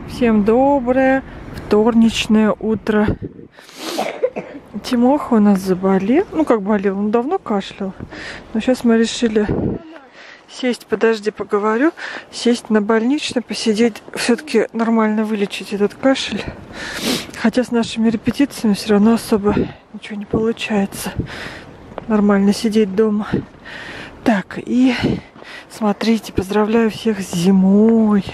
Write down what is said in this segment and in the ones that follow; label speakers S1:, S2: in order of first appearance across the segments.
S1: Всем доброе вторничное утро. Тимоха у нас заболел. Ну, как болел, он давно кашлял. Но сейчас мы решили сесть, подожди, поговорю. Сесть на больничный, посидеть, все-таки нормально вылечить этот кашель. Хотя с нашими репетициями все равно особо ничего не получается. Нормально сидеть дома. Так, и смотрите, поздравляю всех с зимой.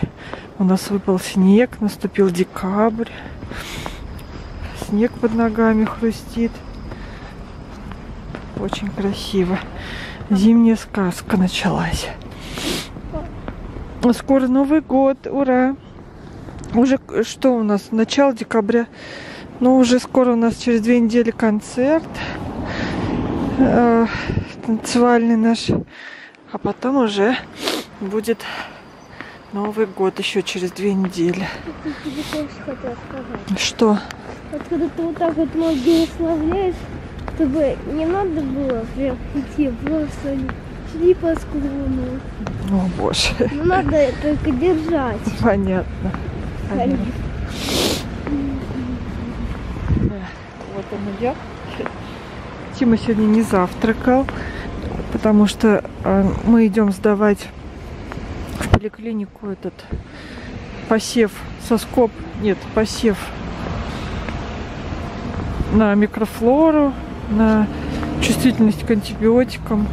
S1: У нас выпал снег, наступил декабрь. Снег под ногами хрустит. Очень красиво. Зимняя сказка началась. Скоро Новый год, ура! Уже что у нас? Начало декабря. Ну, уже скоро у нас через 2 недели концерт. Танцевальный наш. А потом уже будет Новый год еще через 2 недели. Что?
S2: Вот когда ты вот так вот ноги расслабляешь, чтобы не надо было прям идти, просто шли по склону.
S1: О, боже.
S2: Но надо только держать.
S1: Понятно. Понятно. Вот он идет. Тима сегодня не завтракал, потому что мы идем сдавать в поликлинику этот посев соскоб, нет, посев на микрофлору, на чувствительность к антибиотикам.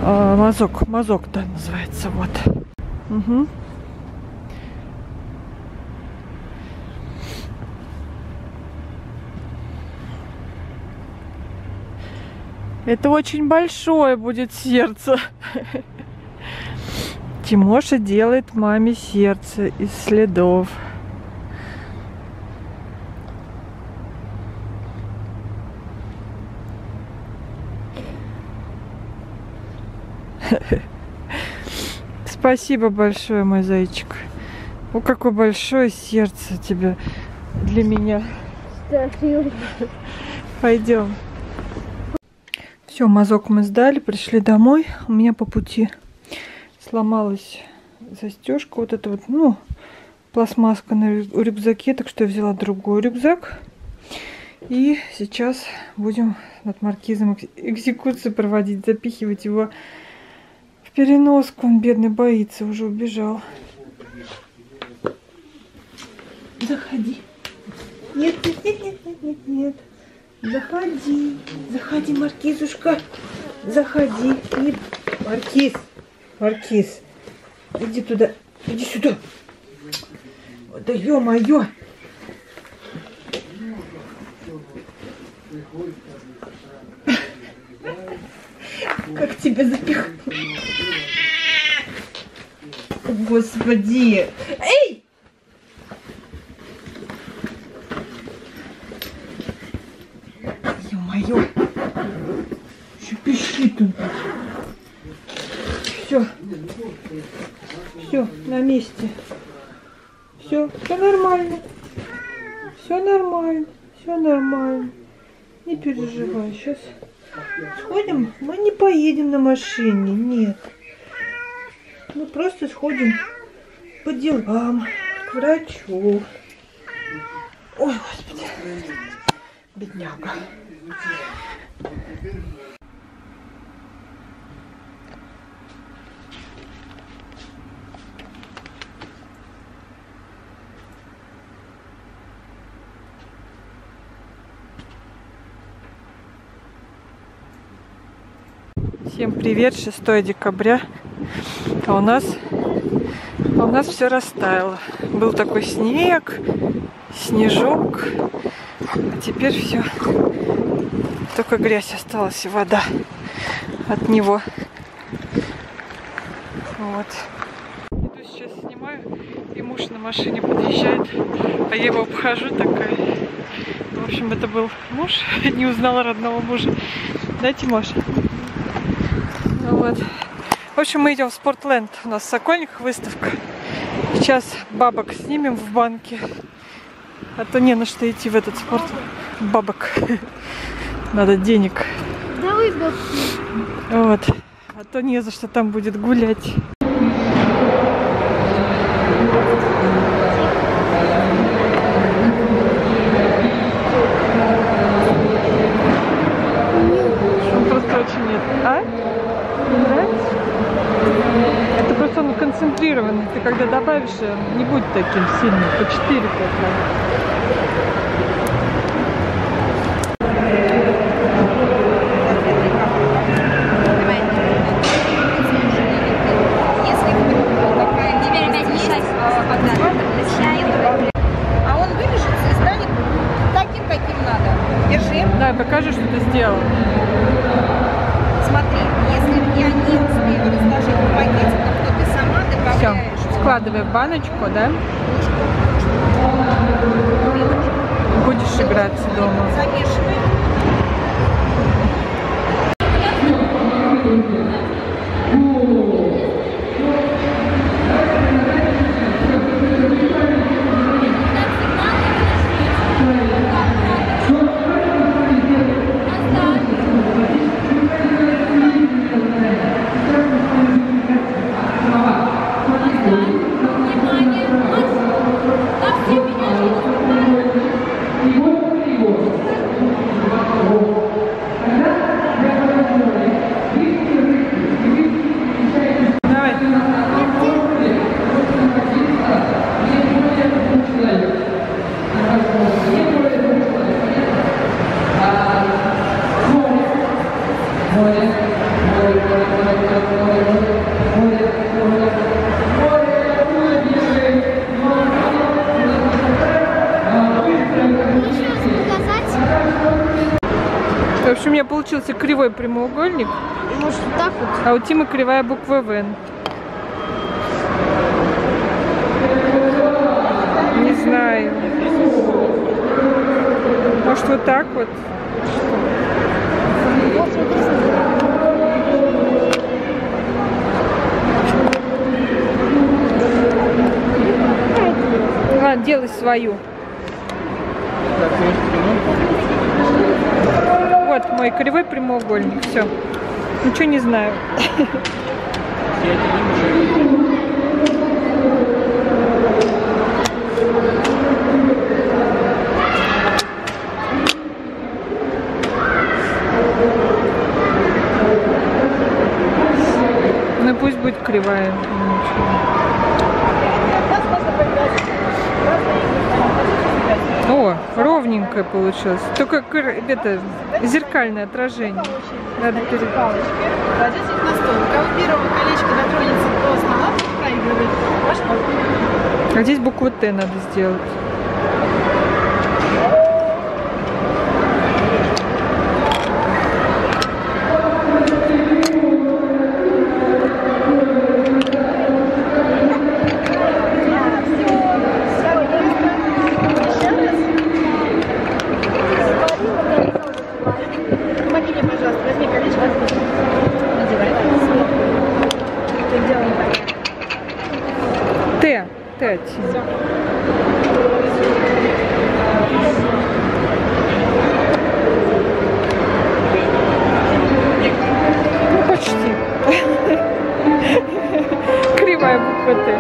S1: Мазок, да, называется, вот. Угу. Это очень большое будет сердце. Тимоша делает маме сердце из следов. Спасибо большое, мой зайчик. О, какое большое сердце у тебя для меня. Пойдем. Все, мазок мы сдали, пришли домой. У меня по пути сломалась застежка. Вот эта вот, ну, пластмасска на рюкзаке. Так что я взяла другой рюкзак. И сейчас будем над маркизом экзекуцию проводить, запихивать его в переноску. Он, бедный, боится, уже убежал. Заходи. Нет. Заходи, Маркизушка. Заходи. Маркиз. Иди туда. Иди сюда. Да ё-моё. Как тебя запихнуть? Господи. Эй! Ё-моё. Что пищит тут? Все, на месте. Все нормально. Все нормально. Не переживай. Сейчас сходим. Мы не поедем на машине. Нет. Мы просто сходим по делам к врачу. Ой, Господи. Бедняга. Всем привет, 6 декабря. А у нас все растаяло. Был такой снег, снежок. А теперь все. Только грязь осталась и вода от него. Вот. Иду сейчас снимаю, и муж на машине подъезжает, а я его обхожу такая. В общем, это был муж, не узнала родного мужа. Да, Тимоша? Вот. В общем, мы идем в Спортленд. У нас в Сокольниках выставка. Сейчас бабок снимем в банке. А то не на что идти в этот спорт. Бабок. Надо денег.
S2: Давай бабки.
S1: Вот. А то не за что там будет гулять. концентрированный. Ты когда добавишь, не будет таким сильным. По 4 только.
S3: А он вылежится и станет таким, каким надо. Держи.
S1: Да, покажи, что ты сделал.
S3: Смотри, если я не успею разложить в пакетиках, то ты сама
S1: Все,
S3: добавляешь.
S1: складывай в баночку, да? Будешь играться дома.
S3: Замешивай.
S1: В общем, у меня получился кривой прямоугольник,
S2: Может, вот так вот?
S1: а у Тимы кривая буква В. Не знаю. Может, вот так вот?
S2: Вот, смотри.
S1: Ладно, делай свою. Вот мой кривой прямоугольник. Все. Ничего не знаю. Ну пусть будет кривая. О, ровненькое получилось. Только это зеркальное отражение. Надо
S4: Кладете их на стол. У кого первого колечко дотронется до стола, проигрывает ваш пол.
S1: А здесь букву Т надо сделать.
S4: Помоги мне, пожалуйста, возьми колечко. Надевай. Так делаем так.
S1: Т. Т.
S4: Все.
S1: Ну, почти. Кривая буква Т.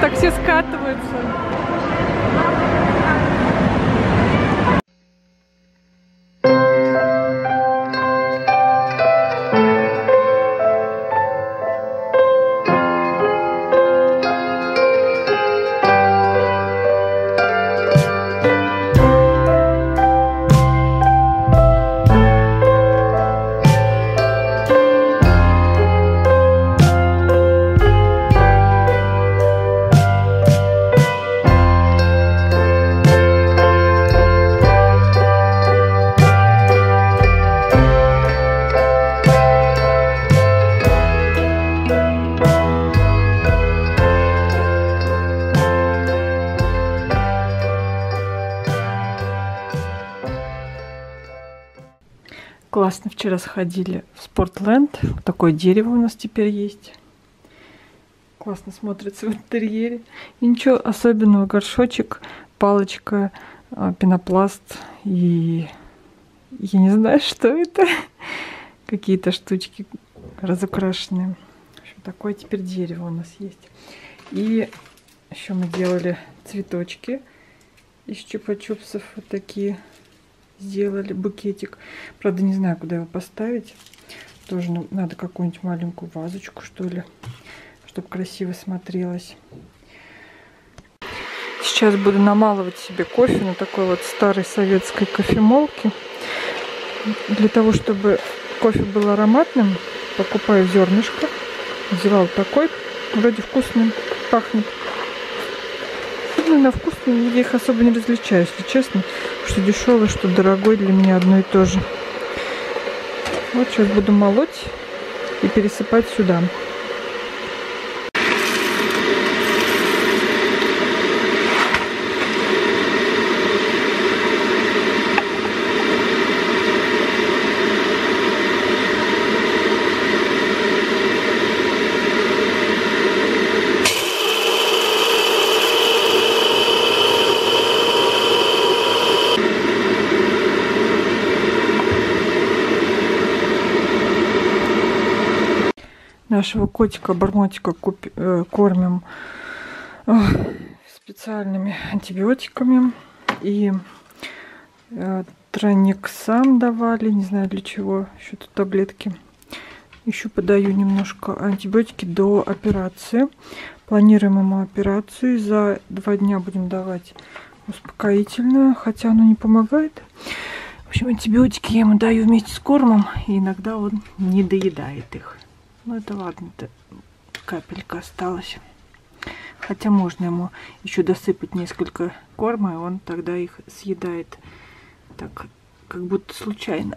S1: Так все скатываются. Классно вчера сходили в Спортленд. Вот такое дерево у нас теперь есть. Классно смотрится в интерьере. И ничего особенного. Горшочек, палочка, пенопласт и я не знаю, что это. Какие-то штучки разукрашенные. В общем, такое теперь дерево у нас есть. И еще мы делали цветочки из чупа-чупсов. Вот такие. Сделали букетик. Правда, не знаю, куда его поставить. Тоже надо какую-нибудь маленькую вазочку, что ли, чтобы красиво смотрелось. Сейчас буду намалывать себе кофе на такой вот старой советской кофемолке. Для того, чтобы кофе был ароматным, покупаю зернышко. Взяла вот такой. Вроде вкусный, пахнет. На вкус я их особо не различаю, если честно. Что дешевый, что дорогой, для меня одно и то же. Вот сейчас буду молоть и пересыпать сюда. Нашего котика-бормотика кормим специальными антибиотиками. И трониксам давали, не знаю для чего, еще тут таблетки. Еще подаю немножко антибиотики до операции. Планируем ему операцию. За 2 дня будем давать успокоительное, хотя оно не помогает. В общем, антибиотики я ему даю вместе с кормом, и иногда он не доедает их. Ну это ладно, это капелька осталась. Хотя можно ему еще досыпать несколько корма, и он тогда их съедает так, как будто случайно.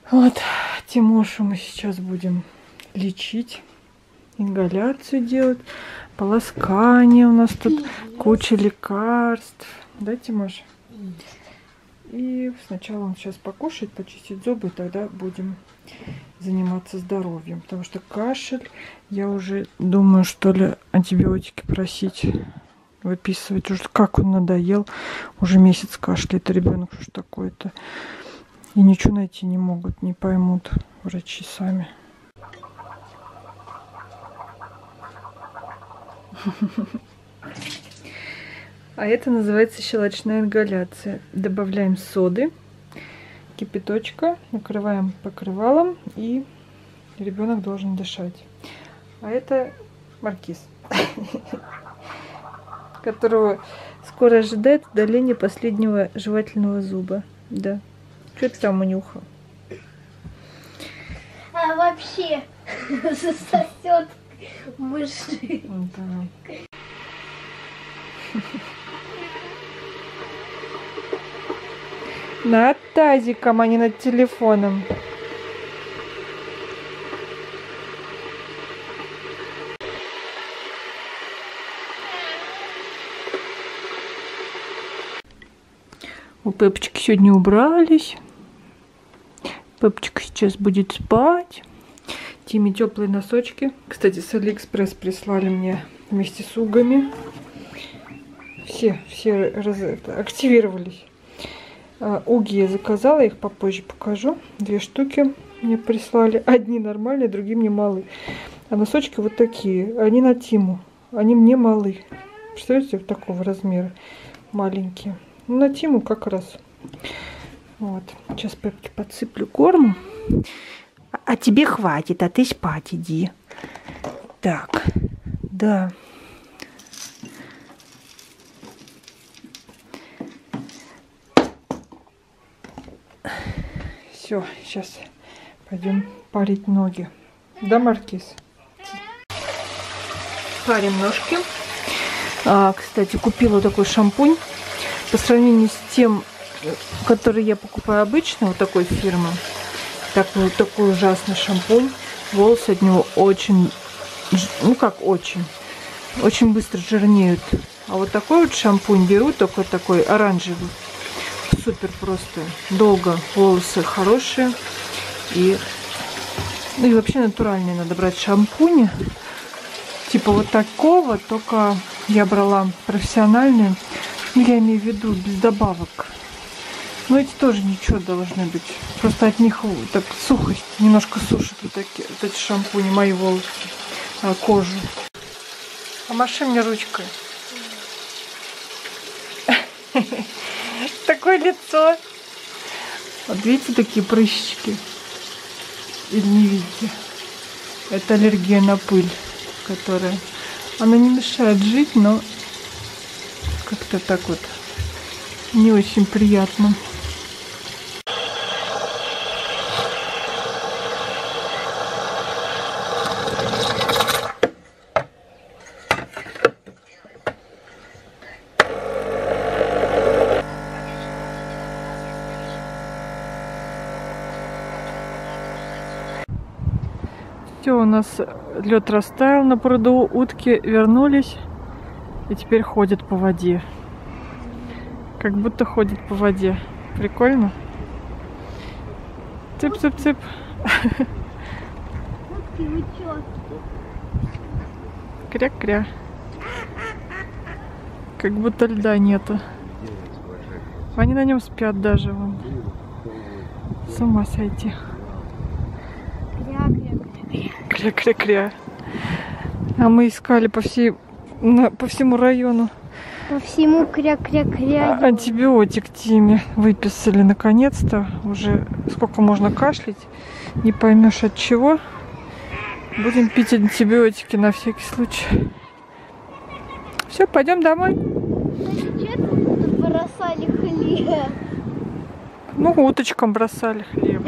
S1: Вот, Тимошу мы сейчас будем лечить, ингаляцию делать, полоскание. У нас тут куча лекарств. Да, Тимош? И сначала он сейчас покушает, почистит зубы, и тогда будем заниматься здоровьем. Потому что кашель, я уже думаю, что ли, антибиотики просить, выписывать. Уже как он надоел. Уже месяц кашляет ребенок. Что ж такое-то? И ничего найти не могут, не поймут врачи сами. А это называется щелочная ингаляция. Добавляем соды, кипяточка, накрываем покрывалом, и ребенок должен дышать. А это маркиз, которого скоро ожидает удаление последнего жевательного зуба. Да. Что ты там унюхал?
S2: А вообще засосет мыши.
S1: Да. Над тазиком, а не над телефоном. У Пепочки сегодня убрались. Пепочка сейчас будет спать. Тиме теплые носочки. Кстати, с Алиэкспресс прислали мне вместе с угами. Все активировались. Уги я заказала, их попозже покажу. 2 штуки мне прислали. Одни нормальные, другие мне малы. А носочки вот такие. Они на Тиму. Они мне малы. Представляете, вот такого размера. Маленькие. Ну, на Тиму как раз. Вот. Сейчас Пепке подсыплю корму. А тебе хватит, а ты спать иди. Так. Да. Все, сейчас пойдем парить ноги. Да, Маркиз? Парим ножки. Кстати, купила такой шампунь. По сравнению с тем, который я покупаю обычно, вот такой фирмы. Такой ужасный шампунь. Волосы от него очень, ну как очень быстро жирнеют. А вот такой вот шампунь беру, только такой оранжевый. Супер просто. Долго волосы хорошие. И вообще натуральные надо брать шампуни. Типа вот такого, только я брала профессиональные. Ну, я имею в виду без добавок. Но эти тоже ничего должны быть. Просто от них так сухость немножко сушит вот эти шампуни, мои волосы, кожу. Помаши мне ручкой. Такое лицо. Вот видите, такие прыщики? Или не видите? Это аллергия на пыль, которая... Она не мешает жить, но как-то так вот не очень приятно. Все, у нас лед растаял на пруду, утки вернулись и теперь ходят по воде. Как будто ходят по воде. Прикольно? Цып-цып-цып.
S2: Утки, вы чё?
S1: Кря-кря. Как будто льда нету. Они на нем спят даже. Вон. С ума сойти. Кря-кря-кря. А мы искали по всему району.
S2: По всему кря-кря-кря.
S1: Антибиотик Тиме выписали наконец-то. Уже сколько можно кашлять, не поймешь от чего. Будем пить антибиотики на всякий случай. Все, пойдем домой.
S2: Бросали хлеб.
S1: Ну, уточкам бросали хлеб.